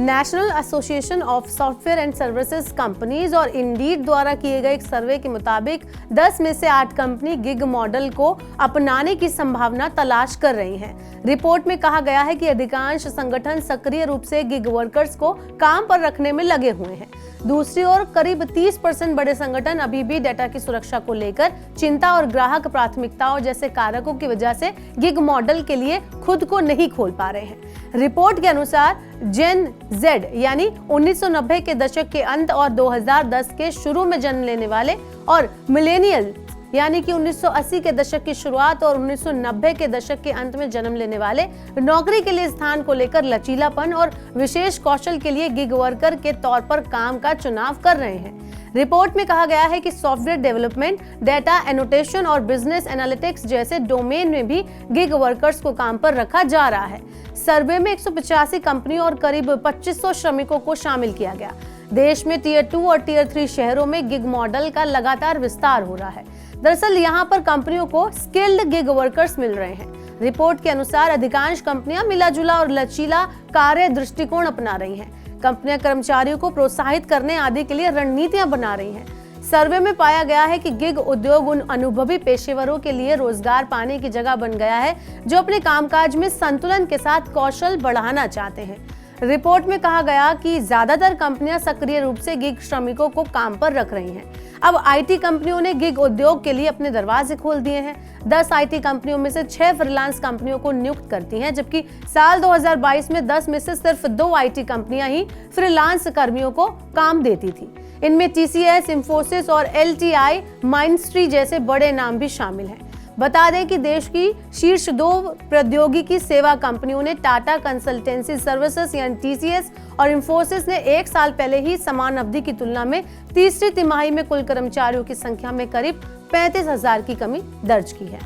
National association of software and services companies और Indeed द्वारा किए गए एक सर्वे के मुताबिक 10 में से 8 कंपनी गिग मॉडल को अपनाने की संभावना तलाश कर रही हैं। रिपोर्ट में कहा गया है कि अधिकांश संगठन सक्रिय रूप से गिग वर्कर्स को काम पर रखने में लगे हुए हैं। दूसरी ओर करीब 30% बड़े संगठन अभी भी डेटा की सुरक्षा को लेकर चिंता और ग्राहक प्राथमिकताओं जैसे कारकों की वजह से गिग मॉडल के लिए खुद को नहीं खोल पा रहे हैं। रिपोर्ट के अनुसार जेन जेड यानी 1990 के दशक के अंत और 2010 के शुरू में जन्म लेने वाले और मिलेनियल यानी कि 1980 के दशक की शुरुआत और 1990 के दशक के अंत में जन्म लेने वाले नौकरी के लिए स्थान को लेकर लचीलापन और विशेष कौशल के लिए गिग वर्कर के तौर पर काम का चुनाव कर रहे हैं। रिपोर्ट में कहा गया है कि सॉफ्टवेयर डेवलपमेंट, डेटा एनोटेशन और बिजनेस एनालिटिक्स जैसे डोमेन में भी गिग वर्कर्स को काम पर रखा जा रहा है। सर्वे में 185 कंपनियों और करीब 2500 श्रमिकों को शामिल किया गया। देश में टियर 2 और टियर 3 शहरों में गिग मॉडल का लगातार विस्तार हो रहा है। दरअसल यहाँ पर कंपनियों को स्किल्ड गिग वर्कर्स मिल रहे हैं। रिपोर्ट के अनुसार अधिकांश कंपनियां मिला-जुला और लचीला कार्य दृष्टिकोण अपना रही हैं। कंपनियां कर्मचारियों को प्रोत्साहित करने आदि के लिए रणनीतियां बना रही हैं। सर्वे में पाया गया है कि गिग उद्योग उन अनुभवी पेशेवरों के लिए रोजगार पाने की जगह बन गया है जो अपने कामकाज में संतुलन के साथ कौशल बढ़ाना चाहते हैं। रिपोर्ट में कहा गया कि ज्यादातर कंपनियां सक्रिय रूप से गिग श्रमिकों को काम पर रख रही हैं। अब आईटी कंपनियों ने गिग उद्योग के लिए अपने दरवाजे खोल दिए हैं। 10 आईटी कंपनियों में से 6 फ्रीलांस कंपनियों को नियुक्त करती हैं, जबकि साल 2022 में 10 में से सिर्फ 2 आईटी कंपनियां ही फ्रीलांस कर्मियों को काम देती थी। इनमें टीसीएस, इंफोसिस और एलटीआई, माइंडट्री जैसे बड़े नाम भी शामिल हैं। बता दें कि देश की शीर्ष 2 प्रौद्योगिकी सेवा कंपनियों ने टाटा कंसल्टेंसी सर्विसेज यानी टीसीएस और इंफोसिस ने 1 साल पहले ही समान अवधि की तुलना में तीसरी तिमाही में कुल कर्मचारियों की संख्या में करीब 35,000 की कमी दर्ज की है।